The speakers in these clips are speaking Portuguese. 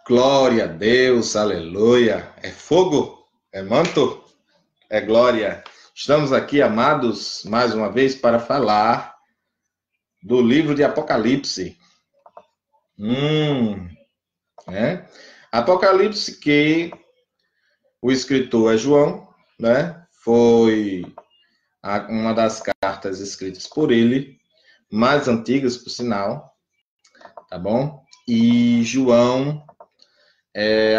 Glória a Deus, aleluia. É fogo, é manto, é glória. Estamos aqui, amados, mais uma vez para falar do livro de Apocalipse. Né? Apocalipse que o escritor é João, né? Foi uma das cartas escritas por ele, mais antigas, por sinal, tá bom? E João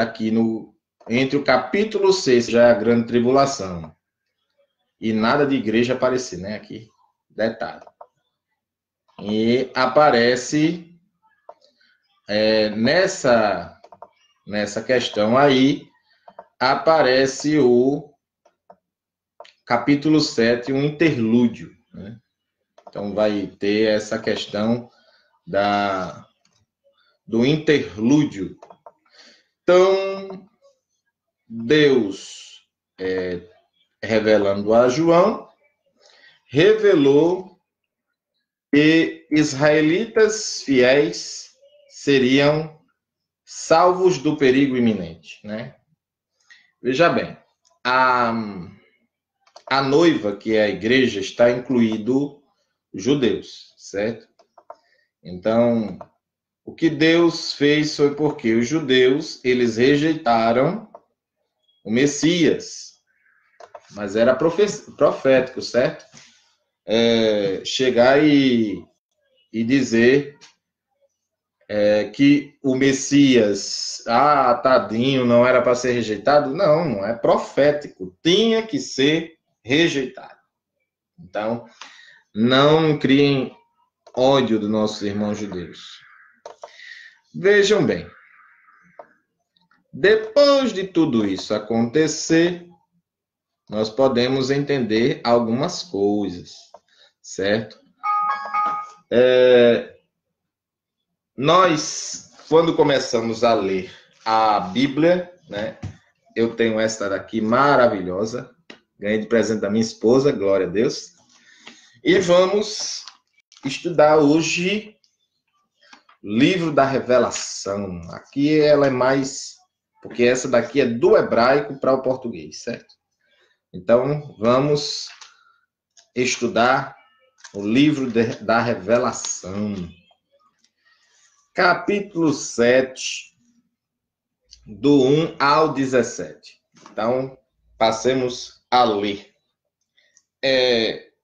aqui entre o capítulo 6, já é a grande tribulação, e nada de igreja aparecer, né? Aqui, detalhe. E aparece nessa questão aí, aparece o capítulo 7, um interlúdio, né? Então vai ter essa questão do interlúdio. Então, Deus, revelando a João, revelou que israelitas fiéis seriam salvos do perigo iminente, né? Veja bem, a noiva, que é a igreja, está incluído judeus, certo? Então, o que Deus fez foi porque os judeus, eles rejeitaram o Messias, mas era profético, certo? Chegar e dizer que o Messias, tadinho, não era para ser rejeitado. Não é profético, tinha que ser rejeitado. Então, não criem ódio dos nossos irmãos judeus. Vejam bem, depois de tudo isso acontecer, nós podemos entender algumas coisas, certo? Nós, quando começamos a ler a Bíblia, né? Eu tenho esta daqui maravilhosa, ganhei de presente da minha esposa, glória a Deus. E vamos estudar hoje livro da Revelação. Aqui ela é mais, porque essa daqui é do hebraico para o português, certo? Então, vamos estudar o livro da Revelação. Capítulo 7, do 1 ao 17. Então, passemos a ler.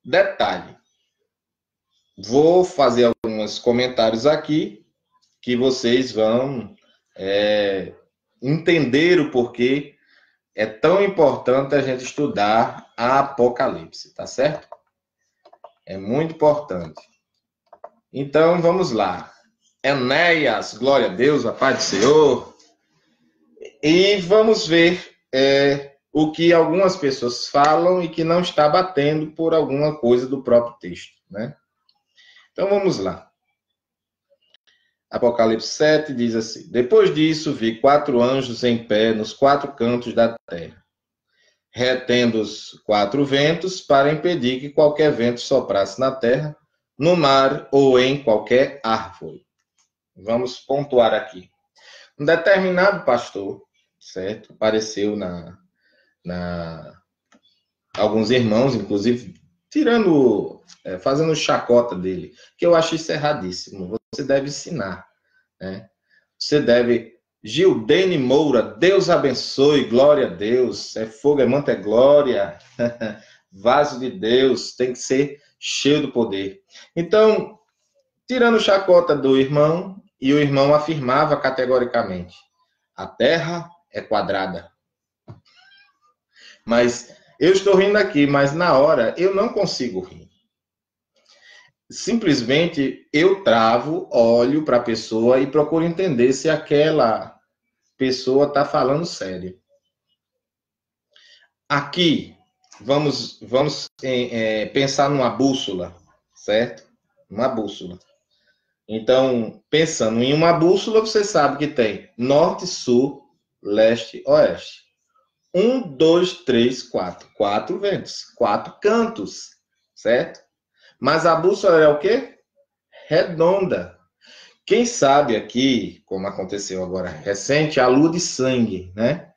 Detalhe. Vou fazer alguns comentários aqui que vocês vão entender o porquê é tão importante a gente estudar a Apocalipse, tá certo? É muito importante. Então, vamos lá. Enéas, glória a Deus, a paz do Senhor. E vamos ver o que algumas pessoas falam e que não está batendo por alguma coisa do próprio texto, né? Então, vamos lá. Apocalipse 7 diz assim: Depois disso, vi 4 anjos em pé nos 4 cantos da terra, retendo os 4 ventos para impedir que qualquer vento soprasse na terra, no mar ou em qualquer árvore. Vamos pontuar aqui. Um determinado pastor, certo? Apareceu alguns irmãos, inclusive, fazendo chacota dele, que eu acho isso erradíssimo. Você deve ensinar, né? Você deve... Gildene Moura, Deus abençoe, glória a Deus. É fogo, é manto, é glória. Vaso de Deus, tem que ser cheio do poder. Então, tirando chacota do irmão, e o irmão afirmava categoricamente: a terra é quadrada. Mas eu estou rindo aqui, mas na hora eu não consigo rir. Simplesmente eu travo, olho para a pessoa e procuro entender se aquela pessoa está falando sério. Aqui, vamos pensar numa bússola, certo? Uma bússola. Então, pensando em uma bússola, você sabe que tem norte, sul, leste, oeste. 1, 2, 3, 4. 4 ventos, 4 cantos, certo? Mas a bússola é o quê? Redonda. Quem sabe aqui, como aconteceu agora recente, a lua de sangue, né?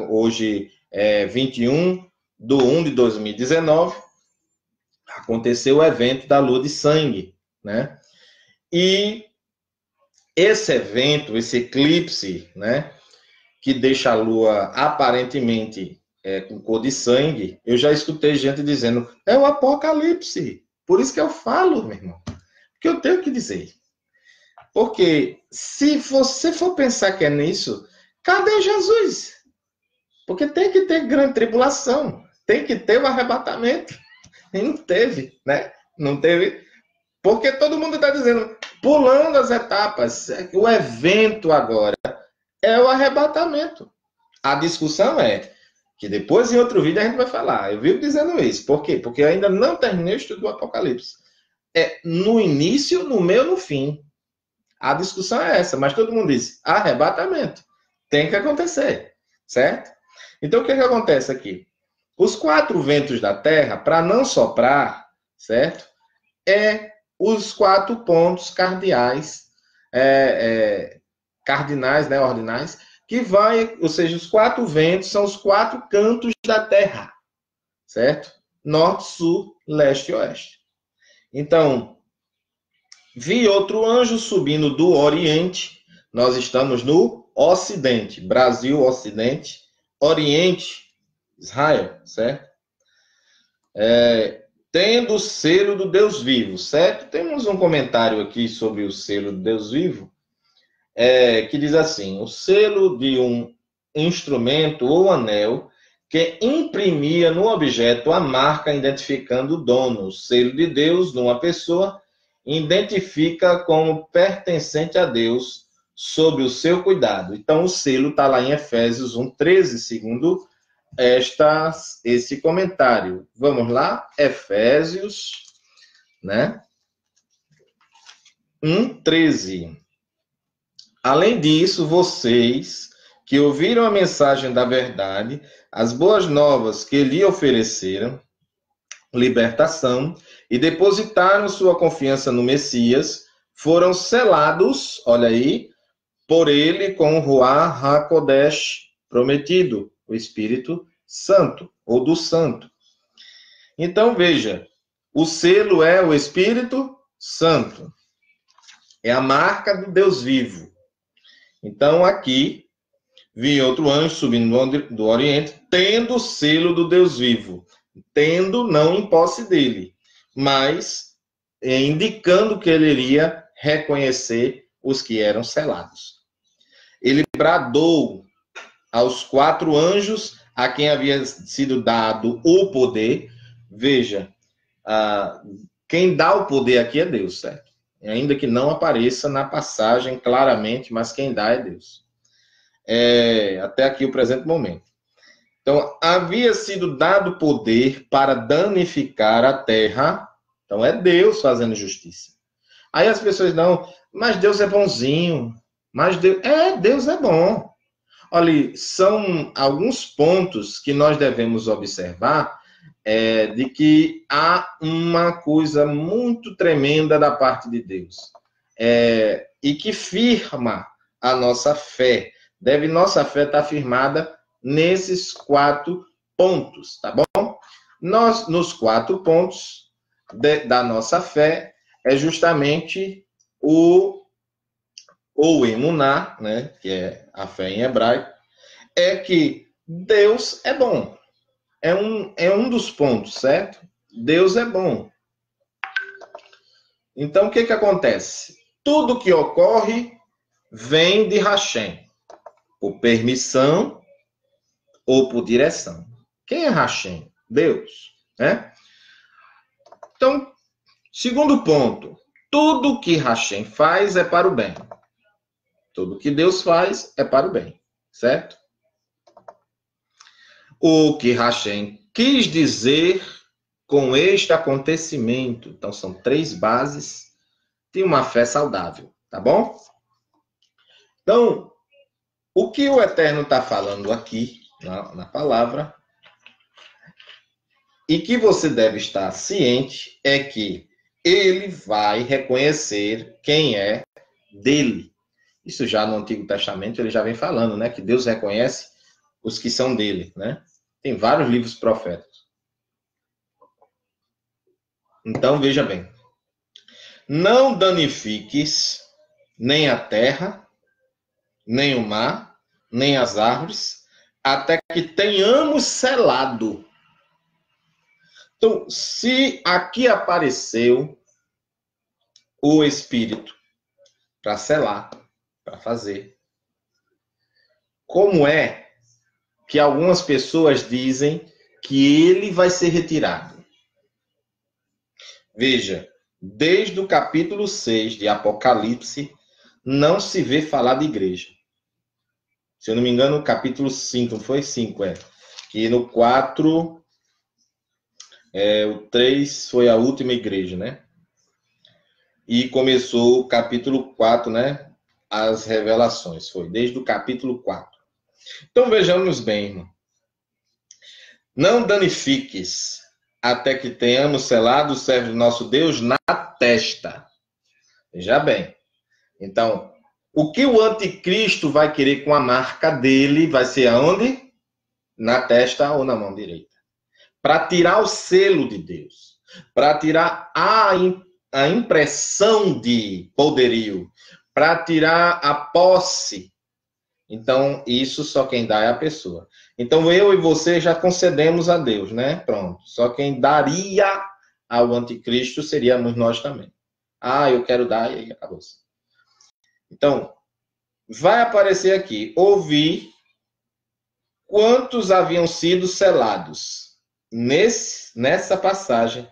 Hoje é 21/1/2019, aconteceu o evento da lua de sangue, né? E esse evento, esse eclipse, né, que deixa a lua aparentemente com cor de sangue, eu já escutei gente dizendo, é o apocalipse. Por isso que eu falo, meu irmão, que eu tenho que dizer. Porque se você for pensar que é nisso, cadê Jesus? Porque tem que ter grande tribulação, tem que ter o arrebatamento. E não teve, né? Não teve. Porque todo mundo está dizendo, pulando as etapas, o evento agora é o arrebatamento. A discussão é que depois em outro vídeo a gente vai falar. Eu vivo dizendo isso. Por quê? Porque eu ainda não terminei o estudo do Apocalipse. É no início, no meio, no fim. A discussão é essa, mas todo mundo diz arrebatamento. Tem que acontecer, certo? Então o que acontece aqui? Os 4 ventos da Terra, para não soprar, certo? Os 4 pontos cardeais, cardinais, né, ordinais, que vai, ou seja, os 4 ventos são os 4 cantos da Terra, certo? Norte, sul, leste e oeste. Então, vi outro anjo subindo do Oriente. Nós estamos no Ocidente, Brasil, Ocidente, Oriente, Israel, certo? Tendo o selo do Deus vivo, certo? Temos um comentário aqui sobre o selo do Deus vivo, que diz assim, o selo de um instrumento ou anel que imprimia no objeto a marca identificando o dono. O selo de Deus numa pessoa identifica como pertencente a Deus sob o seu cuidado. Então, o selo está lá em Efésios 1:13, segundo esse comentário. Vamos lá? Efésios, né? 1:13. Além disso, vocês que ouviram a mensagem da verdade, as boas novas que lhe ofereceram, libertação, e depositaram sua confiança no Messias, foram selados, olha aí, por ele com o Ruach HaKodesh prometido, o Espírito Santo, ou do Santo. Então, veja, o selo é o Espírito Santo. É a marca do Deus vivo. Então, aqui, vi outro anjo subindo do Oriente, tendo o selo do Deus vivo. Tendo, não em posse dele, mas indicando que ele iria reconhecer os que eram selados. Ele bradou aos 4 anjos a quem havia sido dado o poder. Veja, quem dá o poder aqui é Deus, certo? Ainda que não apareça na passagem claramente, mas quem dá é Deus. Até aqui o presente momento. Então, havia sido dado poder para danificar a terra. Então, é Deus fazendo justiça. Aí as pessoas não, mas Deus é bonzinho. Mas Deus é bom. Olha, são alguns pontos que nós devemos observar de que há uma coisa muito tremenda da parte de Deus. E que firma a nossa fé. Nossa fé estar firmada nesses 4 pontos, tá bom? Nos 4 pontos da nossa fé é justamente o emuná, né, que é a fé em hebraico, é que Deus é bom. É um dos pontos, certo? Deus é bom. Então, o que acontece? Tudo que ocorre vem de Hashem, por permissão ou por direção. Quem é Hashem? Deus, né? Então, segundo ponto, tudo que Hashem faz é para o bem. Tudo que Deus faz é para o bem, certo? O que Hashem quis dizer com este acontecimento. Então, são 3 bases de uma fé saudável, tá bom? Então, o que o Eterno está falando aqui, na palavra, e que você deve estar ciente, é que ele vai reconhecer quem é dele. Isso já no Antigo Testamento ele já vem falando, né? Que Deus reconhece os que são dele, né? Tem vários livros proféticos. Então, veja bem. Não danifiques nem a terra, nem o mar, nem as árvores, até que tenhamos selado. Então, se aqui apareceu o Espírito para selar, para fazer, como é que algumas pessoas dizem que ele vai ser retirado? Veja, desde o capítulo 6 de Apocalipse, não se vê falar de igreja. Se eu não me engano, o capítulo 5, não foi 5, que no 4, o 3 foi a última igreja, né? E começou o capítulo 4, né? As revelações, foi desde o capítulo 4. Então vejamos bem, irmão. Não danifiques até que tenhamos selado o servo do nosso Deus na testa. Veja bem. Então, o que o anticristo vai querer com a marca dele vai ser aonde? Na testa ou na mão direita. Para tirar o selo de Deus. Para tirar a impressão de poderio. Para tirar a posse. Então, isso só quem dá é a pessoa. Então, eu e você já concedemos a Deus, né? Pronto. Só quem daria ao anticristo seríamos nós também. Ah, eu quero dar, e aí acabou-se. Então, vai aparecer aqui, ouvi quantos haviam sido selados. Nessa passagem,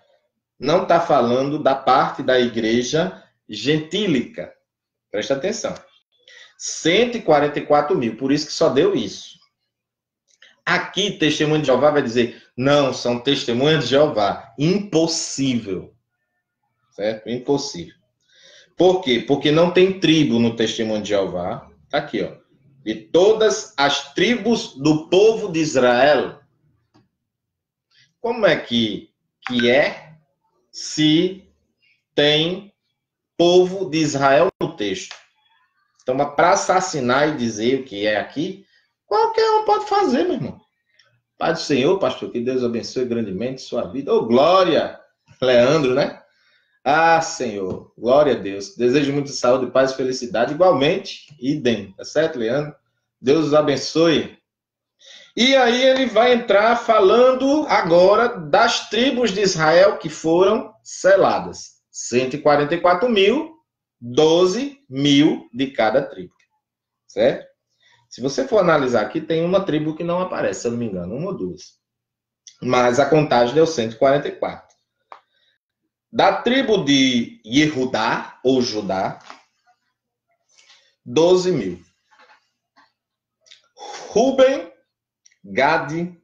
não está falando da parte da igreja gentílica. Presta atenção. 144 mil, por isso que só deu isso. Aqui, testemunho de Jeová vai dizer, não, são testemunhas de Jeová. Impossível. Certo? Impossível. Por quê? Porque não tem tribo no testemunho de Jeová. Tá aqui, ó. De todas as tribos do povo de Israel. Como é que é se tem povo de Israel no texto? Então, para assassinar e dizer o que é aqui, qualquer um pode fazer, meu irmão. Pai do Senhor, pastor, que Deus abençoe grandemente sua vida. Ô, glória! Leandro, né? Ah, Senhor, glória a Deus. Desejo muita saúde, paz e felicidade. Igualmente, idem, tá certo, Leandro? Deus os abençoe. E aí ele vai entrar falando agora das tribos de Israel que foram seladas. 144 mil, 12 mil de cada tribo. Certo? Se você for analisar aqui, tem uma tribo que não aparece, se eu não me engano, uma ou duas. Mas a contagem deu 144. Da tribo de Yehudá, ou Judá, 12 mil. Ruben, Gade,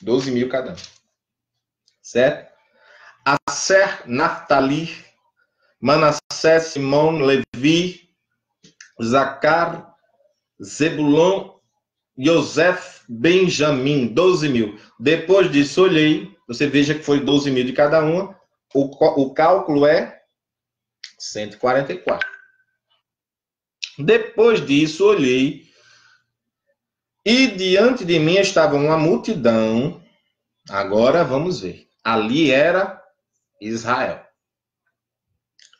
12 mil cada um. Certo? Aser, Naftali, Manassés, Simão, Levi, Zacar, Zebulon, Yosef, Benjamim, 12 mil. Depois disso, olhei, você veja que foi 12 mil de cada uma, o cálculo é 144. Depois disso, olhei, e diante de mim estava uma multidão, agora vamos ver, ali era Israel.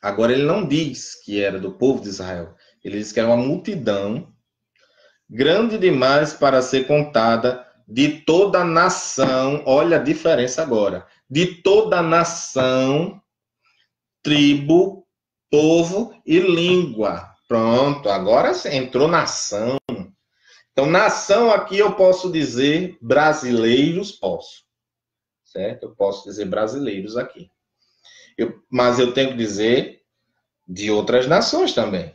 Agora ele não diz que era do povo de Israel, ele diz que era uma multidão grande demais para ser contada, de toda a nação, olha a diferença agora, de toda a nação, tribo, povo e língua. Pronto, agora entrou nação. Então, nação aqui eu posso dizer brasileiros, posso. Certo? Eu posso dizer brasileiros aqui. Mas eu tenho que dizer de outras nações também.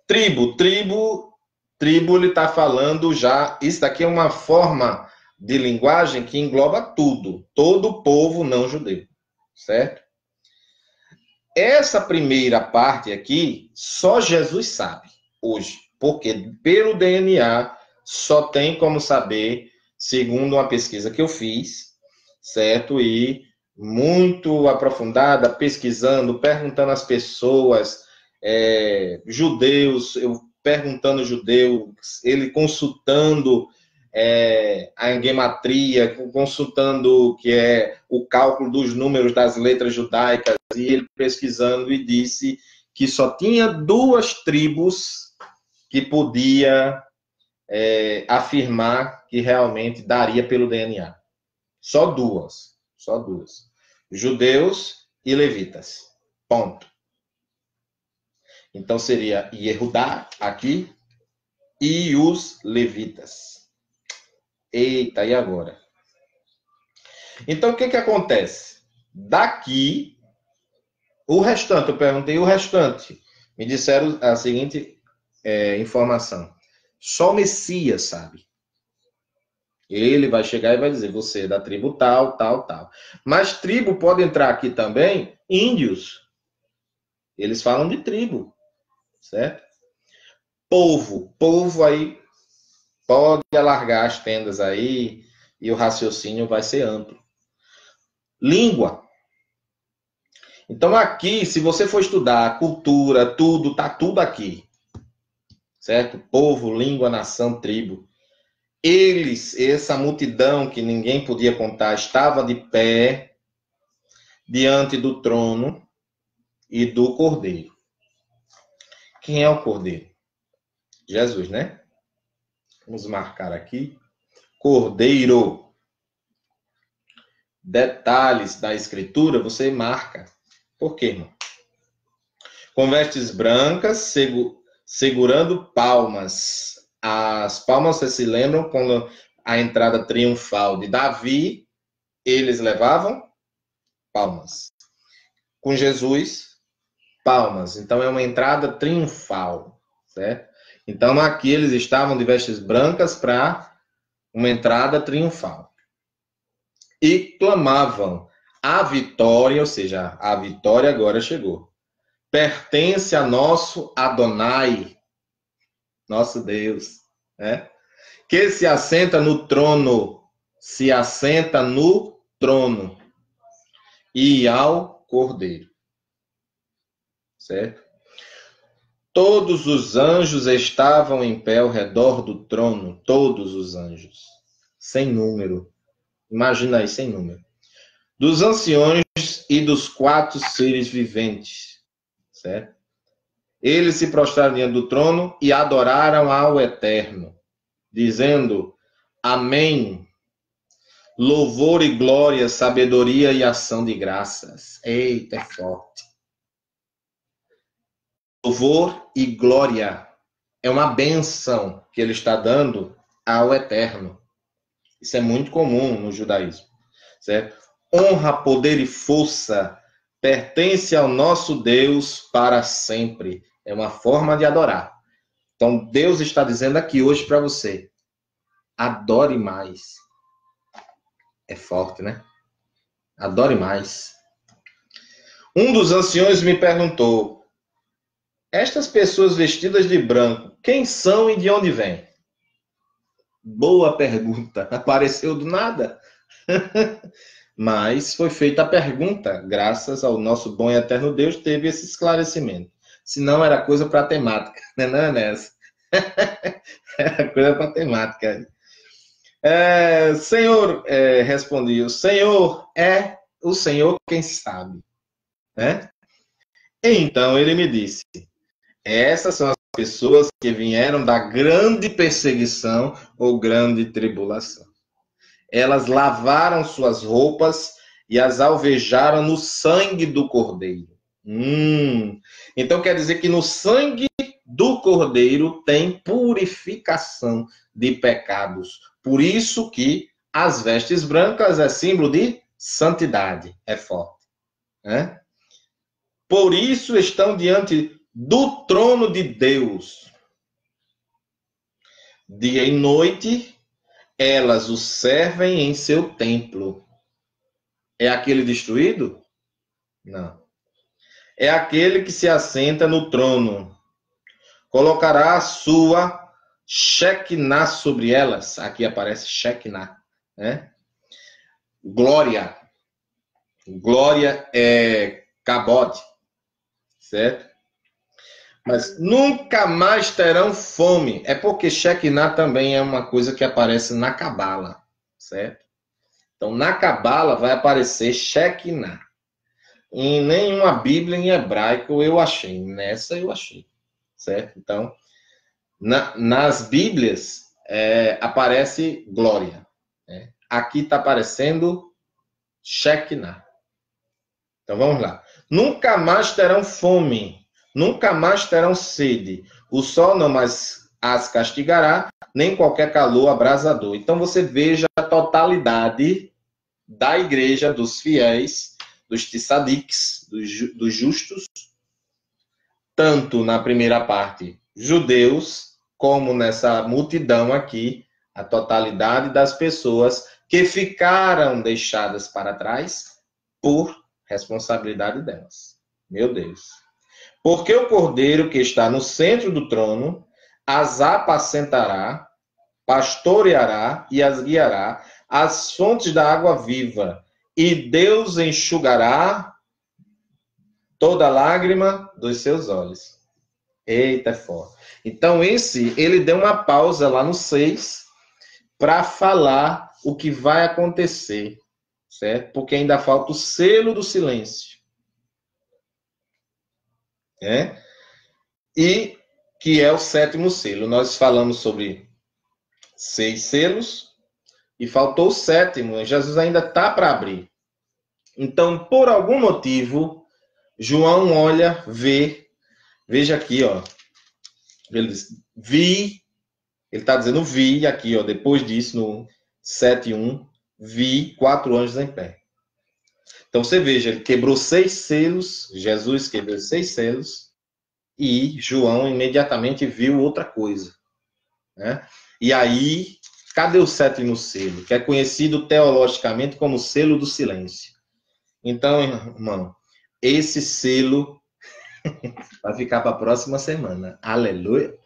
Tribo, ele está falando já, isso daqui é uma forma de linguagem que engloba tudo, todo povo não judeu, certo? Essa primeira parte aqui, só Jesus sabe hoje, porque pelo DNA só tem como saber, segundo uma pesquisa que eu fiz, certo? E muito aprofundada, pesquisando, perguntando às pessoas, judeus, eu perguntando judeu, ele consultando a gematria, consultando o que é o cálculo dos números das letras judaicas, e ele pesquisando e disse que só tinha 2 tribos que podia afirmar que realmente daria pelo DNA. Só duas. Judeus e levitas. Ponto. Então seria Yehudá aqui e os levitas. Eita, e agora? Então o que acontece? Daqui, o restante, eu perguntei o restante. Me disseram a seguinte informação. Só o Messias sabe. Ele vai chegar e vai dizer, você é da tribo tal, tal, tal. Mas tribo pode entrar aqui também índios. Eles falam de tribo, certo? Povo aí pode alargar as tendas aí e o raciocínio vai ser amplo. Língua. Então aqui, se você for estudar a cultura, tudo, tá tudo aqui. Certo? Povo, língua, nação, tribo. Eles, essa multidão que ninguém podia contar, estava de pé diante do trono e do Cordeiro. Quem é o Cordeiro? Jesus, né? Vamos marcar aqui. Cordeiro. Detalhes da escritura, você marca. Por quê, irmão? Com vestes brancas, segurando palmas. As palmas, vocês se lembram, quando a entrada triunfal de Davi, eles levavam palmas. Com Jesus, palmas. Então é uma entrada triunfal, certo? Então aqui eles estavam de vestes brancas para uma entrada triunfal. E clamavam a vitória, ou seja, a vitória agora chegou. Pertence a nosso Adonai, nosso Deus, né? Que se assenta no trono, e ao Cordeiro, certo? Todos os anjos estavam em pé ao redor do trono, todos os anjos, sem número. Imagina aí, sem número. Dos anciões e dos 4 seres viventes, certo? Eles se prostraram diante do trono e adoraram ao Eterno, dizendo: Amém. Louvor e glória, sabedoria e ação de graças. Eita, é forte. Louvor e glória é uma bênção que ele está dando ao Eterno. Isso é muito comum no judaísmo, certo? Honra, poder e força pertence ao nosso Deus para sempre. É uma forma de adorar. Então, Deus está dizendo aqui hoje para você: adore mais. É forte, né? Adore mais. Um dos anciões me perguntou: estas pessoas vestidas de branco, quem são e de onde vêm? Boa pergunta. Apareceu do nada. Mas foi feita a pergunta, graças ao nosso bom e eterno Deus, teve esse esclarecimento. Senão era coisa para temática, né? Não é nessa. Era coisa para temática. Senhor, respondi, o Senhor é o Senhor quem sabe, né? Então ele me disse: essas são as pessoas que vieram da grande perseguição ou grande tribulação. Elas lavaram suas roupas e as alvejaram no sangue do Cordeiro. Então quer dizer que no sangue do Cordeiro tem purificação de pecados. Por isso que as vestes brancas é símbolo de santidade. É forte, né? Por isso estão diante do trono de Deus. Dia e noite, elas o servem em seu templo. É aquele destruído? Não. É aquele que se assenta no trono. Colocará a sua Shekinah sobre elas. Aqui aparece Shekinah, né? Glória. Glória é Kabod, certo? Mas nunca mais terão fome. É porque Shekinah também é uma coisa que aparece na Cabala, certo? Então, na Cabala vai aparecer Shekinah. Em nenhuma Bíblia em hebraico eu achei. Nessa eu achei, certo? Então, nas Bíblias aparece glória. Né? Aqui está aparecendo Shekinah. Então, vamos lá. Nunca mais terão fome. Nunca mais terão sede. O sol não mais as castigará, nem qualquer calor abrasador. Então você veja a totalidade da igreja, dos fiéis, dos tzadiks, dos justos, tanto na primeira parte, judeus, como nessa multidão aqui, a totalidade das pessoas que ficaram deixadas para trás por responsabilidade delas. Meu Deus. Porque o cordeiro que está no centro do trono as apacentará, pastoreará e as guiará às fontes da água viva, e Deus enxugará toda lágrima dos seus olhos. Eita, é forte. Então, ele deu uma pausa lá no 6 para falar o que vai acontecer, certo? Porque ainda falta o selo do silêncio. E que é o 7º selo. Nós falamos sobre 6 selos e faltou o 7º. Jesus ainda está para abrir. Então, por algum motivo, João olha, vê. Veja aqui, ó. Ele diz, vi. Ele está dizendo vi aqui, ó. Depois disso, no 7:1, vi 4 anjos em pé. Então, você veja, ele quebrou 6 selos. Jesus quebrou 6 selos. E João imediatamente viu outra coisa. Né? E aí, cadê o 7º selo? Que é conhecido teologicamente como selo do silêncio. Então, irmão, esse selo vai ficar para a próxima semana. Aleluia!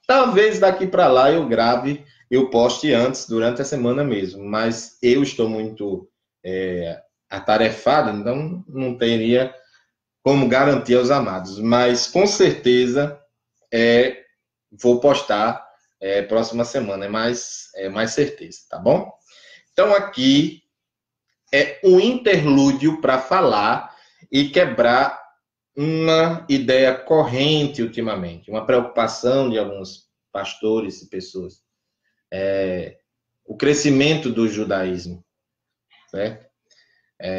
Talvez daqui para lá eu grave, eu poste antes, durante a semana mesmo. Mas eu estou muito atarefado, então não teria como garantir aos amados, mas com certeza vou postar próxima semana, é mais certeza, tá bom? Então aqui é um interlúdio para falar e quebrar uma ideia corrente ultimamente, uma preocupação de alguns pastores e pessoas, o crescimento do judaísmo, certo?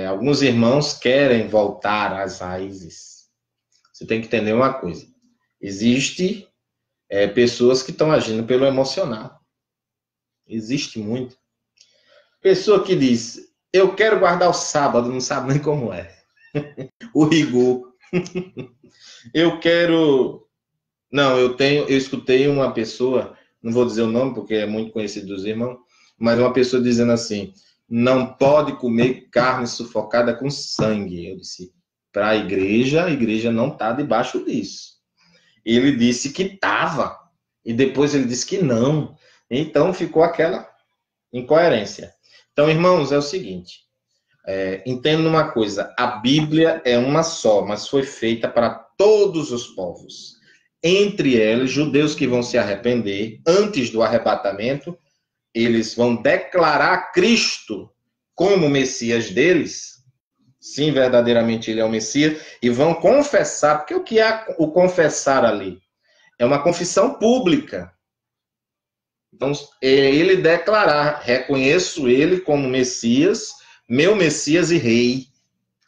Alguns irmãos querem voltar às raízes. Você tem que entender uma coisa. Existe pessoas que estão agindo pelo emocional. Existe muito. Pessoa que diz, eu quero guardar o sábado, não sabe nem como é. O rigor. Eu quero... Não, eu escutei uma pessoa, não vou dizer o nome porque é muito conhecido dos irmãos, mas uma pessoa dizendo assim, não pode comer carne sufocada com sangue. Eu disse, para a igreja não está debaixo disso. Ele disse que estava, e depois ele disse que não. Então ficou aquela incoerência. Então, irmãos, é o seguinte, entenda uma coisa, a Bíblia é uma só, mas foi feita para todos os povos. Entre eles, judeus que vão se arrepender antes do arrebatamento, eles vão declarar Cristo como Messias deles, sim, verdadeiramente ele é o Messias, e vão confessar, porque o que é o confessar ali? É uma confissão pública. Então, ele declarar, reconheço ele como Messias, meu Messias e Rei.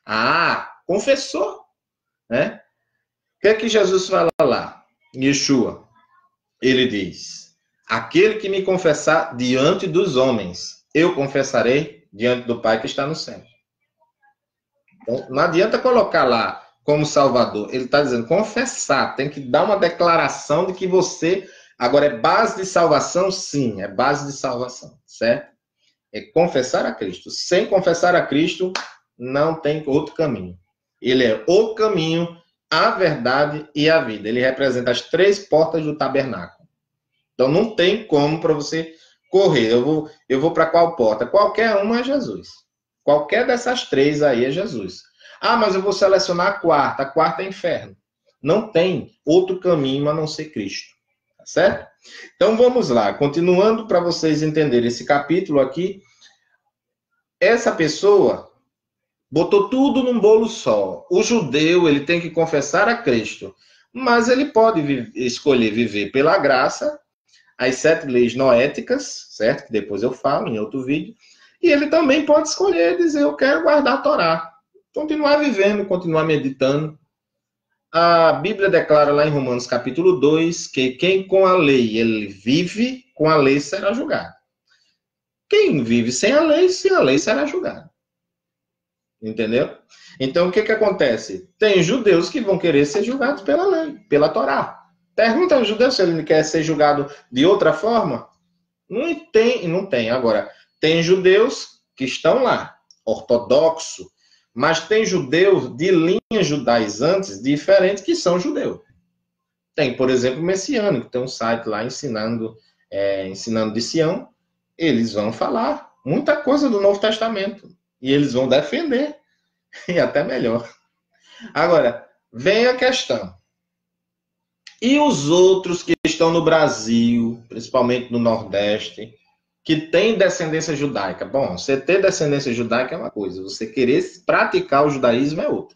Ah, confessou, né? O que é que Jesus fala lá? Yeshua, ele diz, aquele que me confessar diante dos homens, eu confessarei diante do Pai que está no céu. Então, não adianta colocar lá como Salvador. Ele está dizendo confessar. Tem que dar uma declaração de que você... Agora, é base de salvação? Sim, é base de salvação, certo? É confessar a Cristo. Sem confessar a Cristo, não tem outro caminho. Ele é o caminho, a verdade e a vida. Ele representa as 3 portas do tabernáculo. Então, não tem como para você correr. Eu vou para qual porta? Qualquer uma é Jesus. Qualquer dessas 3 aí é Jesus. Ah, mas eu vou selecionar a quarta. A quarta é inferno. Não tem outro caminho a não ser Cristo. Tá certo? Então vamos lá, continuando para vocês entenderem esse capítulo aqui. Essa pessoa botou tudo num bolo só. O judeu, ele tem que confessar a Cristo, mas ele pode escolher viver pela graça, as 7 leis noéticas, certo? Que depois eu falo em outro vídeo. E ele também pode escolher dizer, eu quero guardar a Torá. Continuar vivendo, continuar meditando. A Bíblia declara lá em Romanos capítulo 2 que quem com a lei ele vive, com a lei será julgado. Quem vive sem a lei será julgado. Entendeu? Então, o que acontece? Tem judeus que vão querer ser julgados pela lei, pela Torá. Pergunta ao judeu se ele quer ser julgado de outra forma. Não tem. Agora, tem judeus que estão lá, ortodoxo, mas tem judeus de linhas judaizantes diferentes que são judeus. Tem, por exemplo, o messiânico, tem um site lá ensinando de Sião. Eles vão falar muita coisa do Novo Testamento. E eles vão defender. E até melhor. Agora, vem a questão. E os outros que estão no Brasil, principalmente no Nordeste, que têm descendência judaica? Bom, você ter descendência judaica é uma coisa, você querer praticar o judaísmo é outra.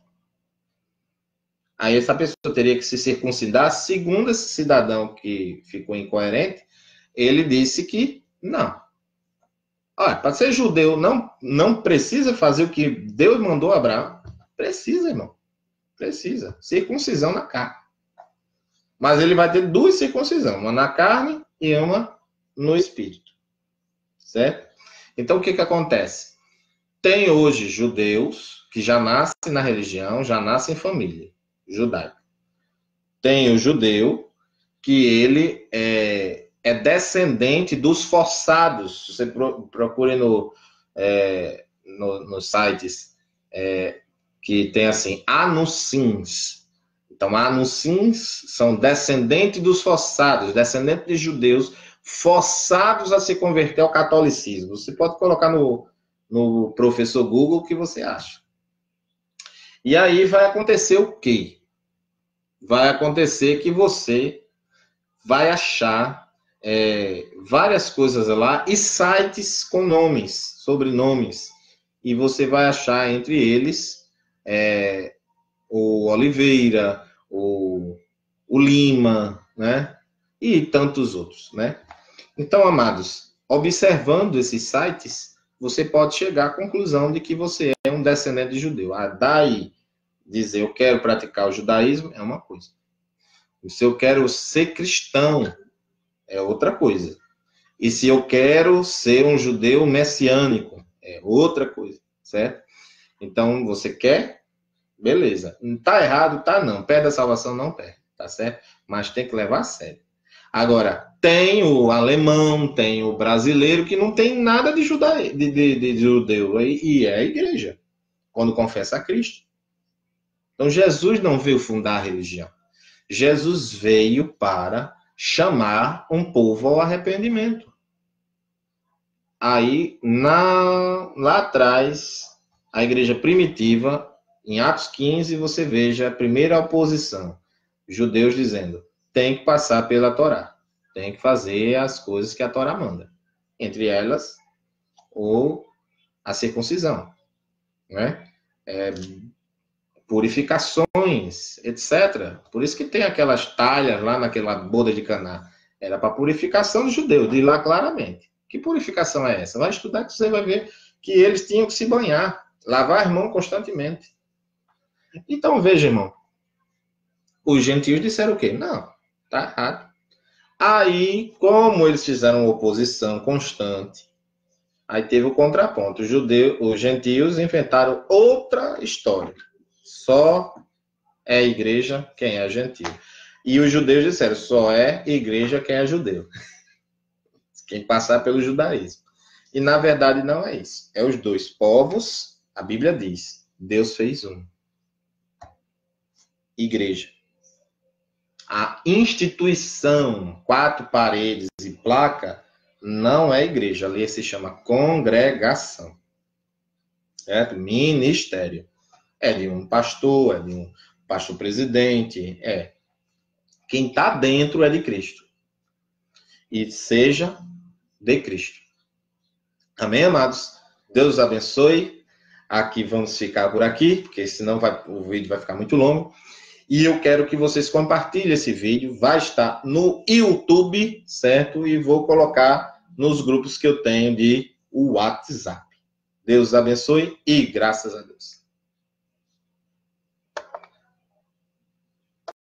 Aí essa pessoa teria que se circuncidar. Segundo esse cidadão que ficou incoerente, ele disse que não. Olha, para ser judeu não precisa fazer o que Deus mandou a Abraão. Precisa, irmão. Precisa. Circuncisão na carne. Mas ele vai ter 2 circuncisões, uma na carne e uma no espírito. Certo? Então, o que acontece? Tem hoje judeus que já nascem na religião, já nascem em família judaica. Tem o judeu que ele é descendente dos forçados. Você procure nos sites que tem assim, anuncins. Então, anuncins são descendentes dos forçados, descendentes de judeus forçados a se converter ao catolicismo. Você pode colocar no professor Google o que você acha. E aí vai acontecer o quê? Vai acontecer que você vai achar várias coisas lá e sites com nomes, sobrenomes. E você vai achar entre eles o Oliveira, o Lima, né? E tantos outros, né? Então, amados, observando esses sites, você pode chegar à conclusão de que você é um descendente de judeu. Daí, dizer eu quero praticar o judaísmo é uma coisa. Se eu quero ser cristão, é outra coisa. E se eu quero ser um judeu messiânico, é outra coisa, certo? Então, você quer? Beleza. Tá errado? Tá não. Perde a salvação? Não perde, tá certo? Mas tem que levar a sério. Agora, tem o alemão, tem o brasileiro que não tem nada de judeu, e é a igreja, quando confessa a Cristo. Então, Jesus não veio fundar a religião. Jesus veio para chamar um povo ao arrependimento. Aí, lá atrás, a igreja primitiva, em Atos 15, você veja a primeira oposição. Judeus dizendo, tem que passar pela Torá. Tem que fazer as coisas que a Torá manda. Entre elas, a circuncisão. Né? Purificações, etc. Por isso que tem aquelas talhas lá naquela boda de Caná. Era para purificação dos judeus, de lá claramente. Que purificação é essa? Vai estudar que você vai ver que eles tinham que se banhar, lavar as mãos constantemente. Então, veja, irmão. Os gentios disseram o quê? Não, tá errado. Aí, como eles fizeram oposição constante, aí teve o contraponto. Os gentios inventaram outra história. Só é igreja quem é gentio. E os judeus disseram, só é igreja quem é judeu. Quem passar pelo judaísmo. E na verdade não é isso. É os 2 povos, a Bíblia diz, Deus fez um. Igreja. A instituição, 4 paredes e placa, não é igreja. Ali se chama congregação. Certo? Ministério. É de um pastor, é de um pastor presidente, quem está dentro é de Cristo. E seja de Cristo. Amém, amados? Deus os abençoe. Aqui vamos ficar por aqui, porque senão o vídeo vai ficar muito longo. E eu quero que vocês compartilhem esse vídeo. Vai estar no YouTube, certo? E vou colocar nos grupos que eu tenho de WhatsApp. Deus os abençoe e graças a Deus.